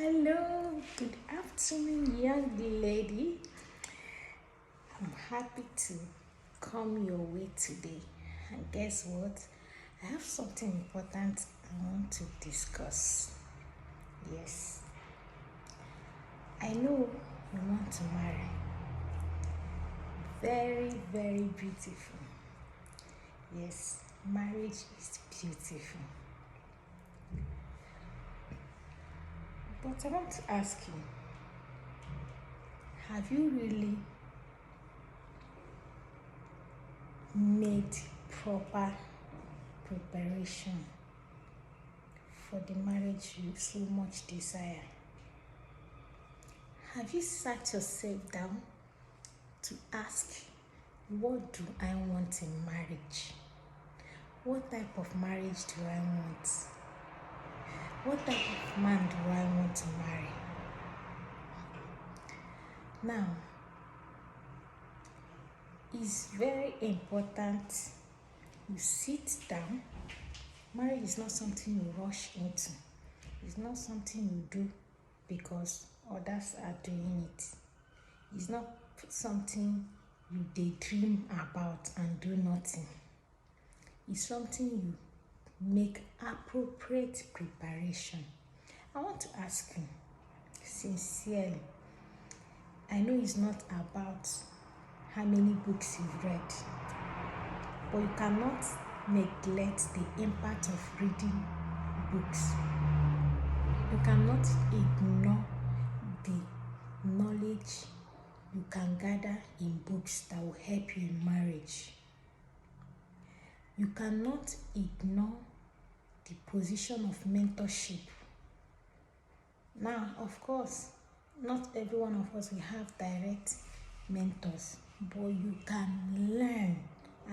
Hello, good afternoon, young lady. I'm happy to come your way today. And guess what? I have something important I want to discuss. Yes, I know you want to marry. Very, very beautiful. Yes, marriage is beautiful. But I want to ask you, have you really made proper preparation for the marriage you so much desire? Have you sat yourself down to ask, what do I want in marriage? What type of marriage do I want? What type of man do I want to marry? Now, it's very important you sit down. Marriage is not something you rush into. It's not something you do because others are doing it. It's not something you daydream about and do nothing. It's something you make appropriate preparation. I want to ask you sincerely. I know it's not about how many books you've read, but you cannot neglect the impact of reading books. You cannot ignore the knowledge you can gather in books that will help you in marriage. You cannot ignore the position of mentorship. Now, of course, not every one of us will have direct mentors, but you can learn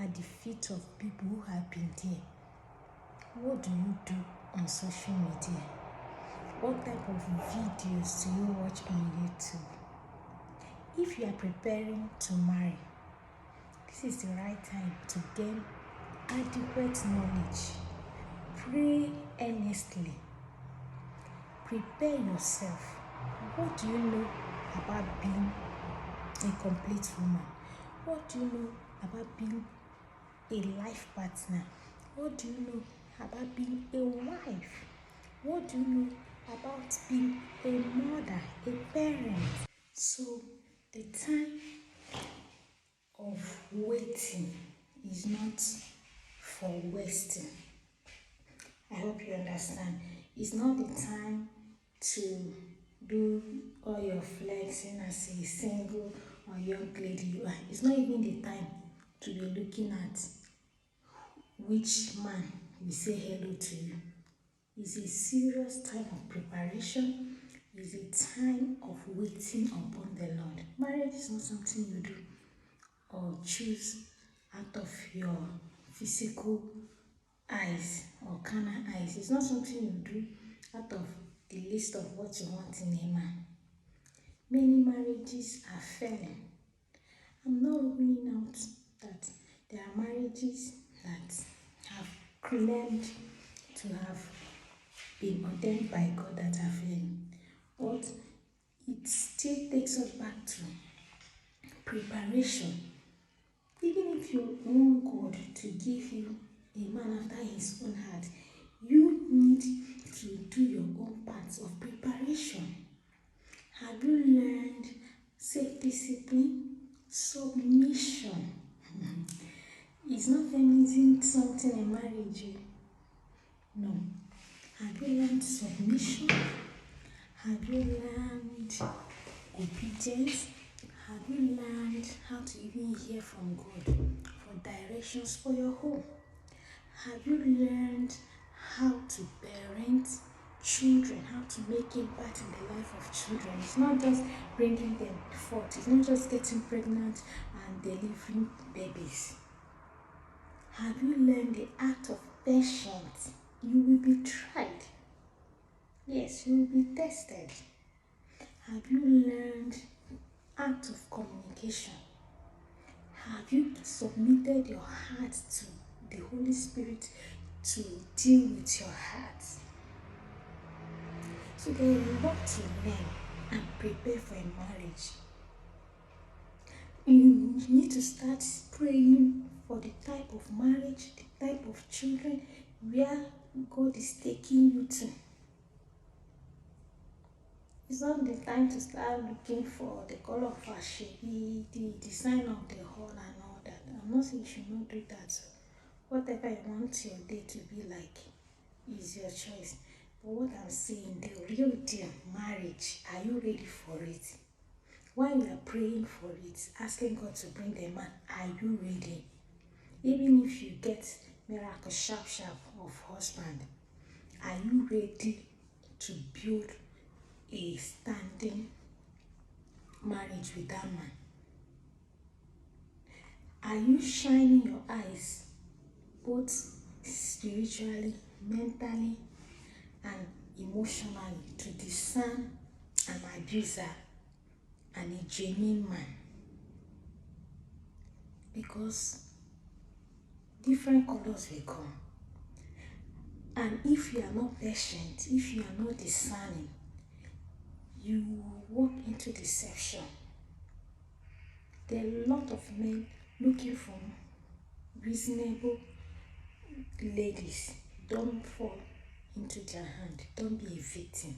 at the feet of people who have been there. What do you do on social media? What type of videos do you watch on YouTube? If you are preparing to marry, this is the right time to gain adequate knowledge. Pray earnestly. Prepare yourself. What do you know about being a complete woman? What do you know about being a life partner? What do you know about being a wife? What do you know about being a mother, a parent? So the time of waiting is not for wasting. I hope you understand. It's not the time to do all your flexing as a single or young lady you are. It's not even the time to be looking at which man will say hello to you. It's a serious time of preparation. It's a time of waiting upon the Lord. Marriage is not something you do or choose out of your physical eyes or carnal eyes. It's not something you do out of the list of what you want in a man. Many marriages are failing. I'm not ruling out that there are marriages that have claimed to have been ordained by God that are failing. But it still takes us back to preparation. Even if you want God to give you a man after his own heart, you need to do your own parts of preparation. Have you learned self-discipline? Submission. It's not feminism something in marriage. No. Have you learned submission? Have you learned obedience? Have you learned how to even hear from God for directions for your home? Have you learned how to parent children, how to make impact in the life of children? It's not just bringing them forth. It's not just getting pregnant and delivering babies. Have you learned the art of patience? You will be tried. Yes, you will be tested. Have you learned art of communication? Have you submitted your heart to the Holy Spirit to deal with your heart? So there's a lot to learn and prepare for a marriage. You need to start praying for the type of marriage, the type of children, where God is taking you to. It's not the time to start looking for the color of our shady, the design of the hall and all that. I'm not saying you should not do that. Whatever you want your day to be like is your choice. But what I'm saying, the real deal, marriage, are you ready for it? While you are praying for it, asking God to bring the man, are you ready? Even if you get miracle sharp of husband, are you ready to build a standing marriage with that man? Are you shining your eyes both spiritually, mentally, and emotionally to discern an abuser and a genuine man? Because different colors will come. And if you are not patient, if you are not discerning, you will walk into deception. There are a lot of men looking for reasonable ladies. Don't fall into their hand. Don't be a victim.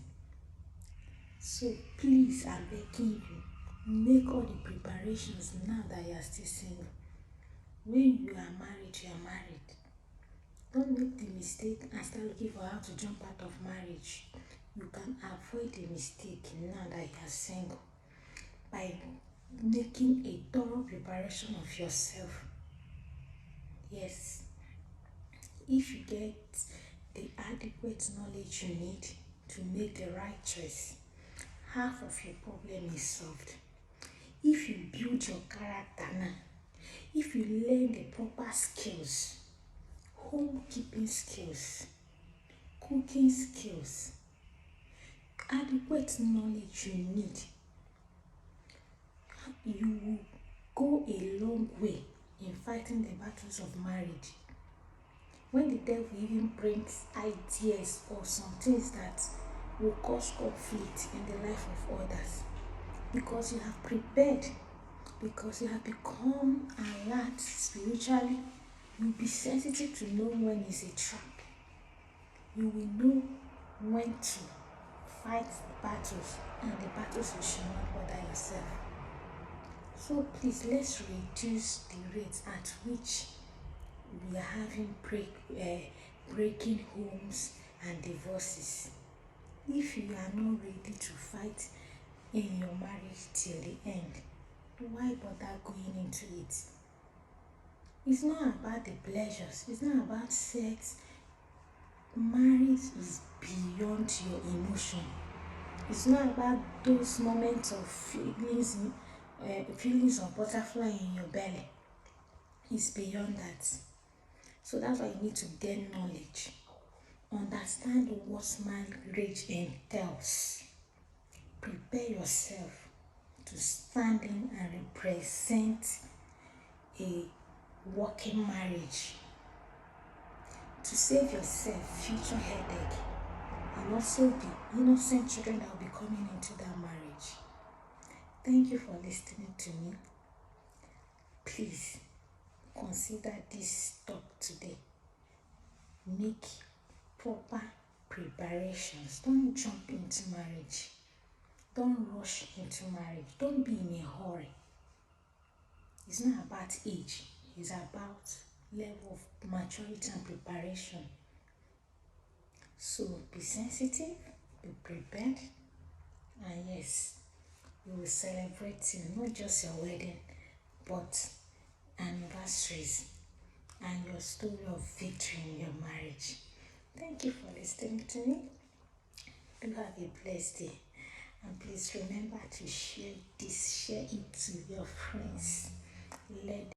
So please, I'm begging you, make all the preparations now that you are still single. When you are married, you are married. Don't make the mistake and start looking for how to jump out of marriage. You can avoid the mistake now that you are single by making a thorough preparation of yourself. Yes, if you get the adequate knowledge you need to make the right choice, half of your problem is solved. If you build your character now, if you learn the proper skills, homekeeping skills, cooking skills, adequate knowledge you need, you will go a long way in fighting the battles of marriage. When the devil even brings ideas or some things that will cause conflict in the life of others, because you have prepared, because you have become alert spiritually, you'll be sensitive to know when it's a trap. You will know when to fight the battles and the battles you should not bother yourself. So please, let's reduce the rate at which we are having breaking homes and divorces. If you are not ready to fight in your marriage till the end, why bother going into it? It's not about the pleasures, it's not about sex. Marriage is beyond your emotion. It's not about those moments of feelings of butterfly in your belly. It's beyond that. So that's why you need to gain knowledge. Understand what marriage entails. Prepare yourself to stand in and represent a working marriage, to save yourself future headache and also the innocent children that will be coming into that marriage. Thank you for listening to me. Please consider this talk today. Make proper preparations. Don't jump into marriage. Don't rush into marriage. Don't be in a hurry. It's not about age. It's about level of maturity and preparation. So be sensitive, be prepared, and yes, we will celebrate you, not just your wedding, but anniversaries and your story of victory in your marriage. Thank you for listening to me. Do have a blessed day. And please remember to share it to your friends. Let